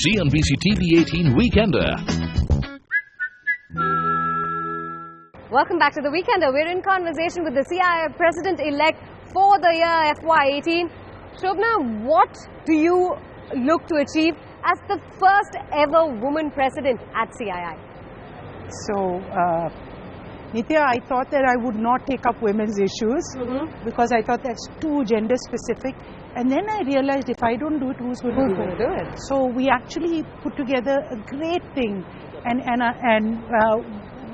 CNBC-TV18 Weekender. Welcome back to the Weekender. We're in conversation with the CII President-elect for the year FY18. Shobana, what do you look to achieve as the first ever woman president at CII? So, Nithya, I thought that I would not take up women's issues because I thought that's too gender specific. And then I realized if I don't do it, who's going to do it? So we actually put together a great thing and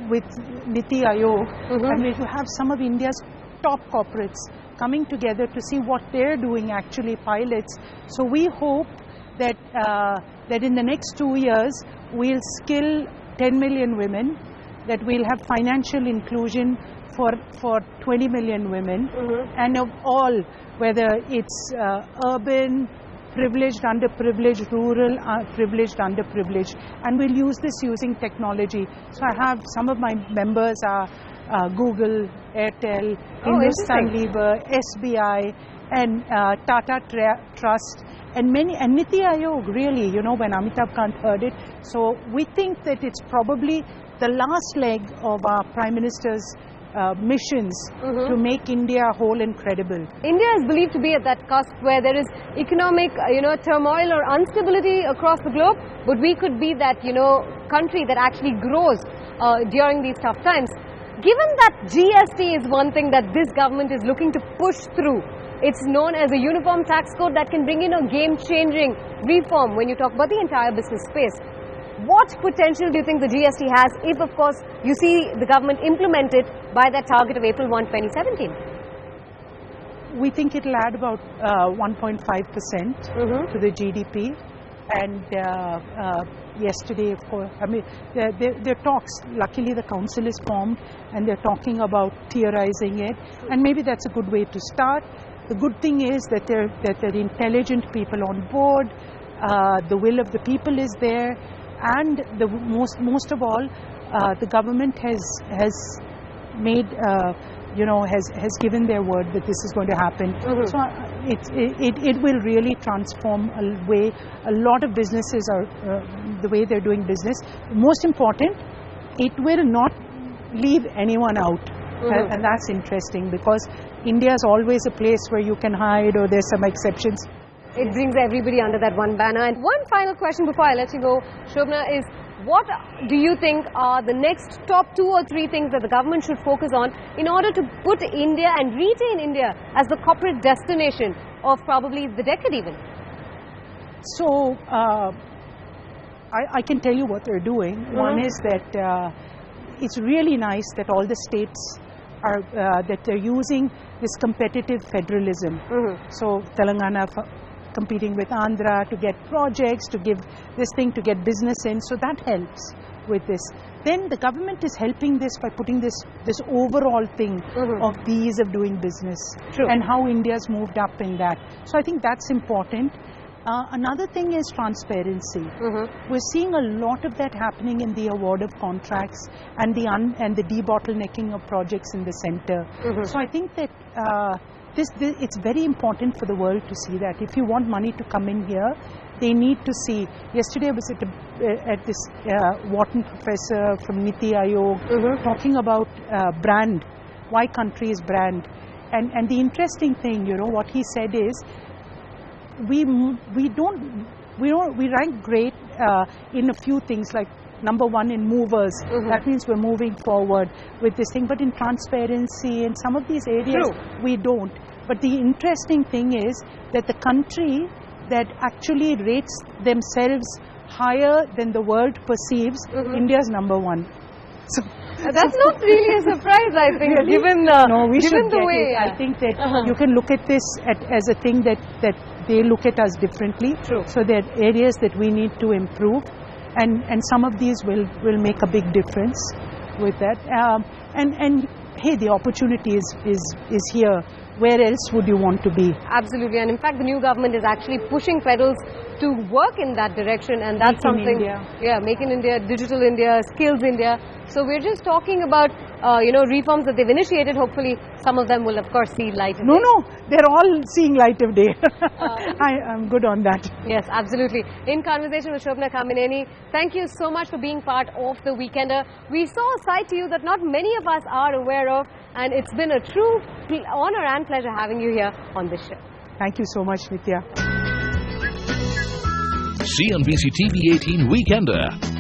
with Niti Aayog, and we have some of India's top corporates coming together to see what they're doing, actually pilots. So we hope that that in the next 2 years we'll skill 10 million women, that we'll have financial inclusion for 20 million women, and of all, whether it's urban, privileged, underprivileged, rural, privileged, underprivileged, and we'll use this using technology. So I have some of my members are Google, Airtel, Hindustan Lever, SBI, and Tata Trust, and many, and Niti Aayog, really, you know, when Amitabh Kant heard it. So we think that it's probably the last leg of our Prime Minister's missions to make India whole and credible. India is believed to be at that cusp where there is economic, turmoil or instability across the globe, but we could be that, country that actually grows during these tough times. Given that GST is one thing that this government is looking to push through, it's known as a uniform tax code that can bring in a game-changing reform when you talk about the entire business space. What potential do you think the GST has if, of course, you see the government implement it by that target of April 1, 2017? We think it will add about 1.5% to the GDP. And yesterday, of course, I mean, there are talks. Luckily, the council is formed and they're talking about tierizing it. And maybe that's a good way to start. The good thing is that there are intelligent people on board. The will of the people is there. And the most of all, the government has made, has given their word that this is going to happen. So it will really transform a lot of businesses are the way they're doing business. Most important, it will not leave anyone out. And that's interesting because India is always a place where you can hide or there's some exceptions. It brings everybody under that one banner. And one final question before I let you go, Shobana, is what do you think are the next top 2 or 3 things that the government should focus on in order to put India and retain India as the corporate destination of probably the decade even? So, I can tell you what they're doing. One is that it's really nice that all the states are that they're using this competitive federalism. So Telangana competing with Andhra to get projects, to give this thing, to get business in. So that helps with this. Then the government is helping this by putting this overall thing of the ease of doing business and how India's moved up in that. So I think that's important. Another thing is transparency. We're seeing a lot of that happening in the award of contracts and the debottlenecking of projects in the center. So I think that it's very important for the world to see that. If you want money to come in here, they need to see. Yesterday I was at this Wharton professor from Niti Aayog talking about brand, why country is brand. And the interesting thing, what he said is, we rank great in a few things, like number 1 in movers. That means we're moving forward with this thing. But in transparency in some of these areas, we don't. But the interesting thing is that the country that actually rates themselves higher than the world perceives, India's number 1. So that's not really a surprise, I think, given the way. I think that you can look at this as a thing that they look at us differently. So there are areas that we need to improve, and some of these will make a big difference with that. And hey, the opportunity is here where else would you want to be? Absolutely, and in fact the new government is actually pushing federals to work in that direction, and that's Make in something. India. Yeah, Make in India, Digital India, Skills India. So we're just talking about reforms that they've initiated. Hopefully some of them will of course see light of day. No, they're all seeing light of day. I'm good on that. Yes, absolutely. In conversation with Shobana Khamineni, thank you so much for being part of the Weekender. We saw a side to you that not many of us are aware of, and it's been a true honor and pleasure having you here on this show. Thank you so much, Nithya. CNBC-TV18 Weekender.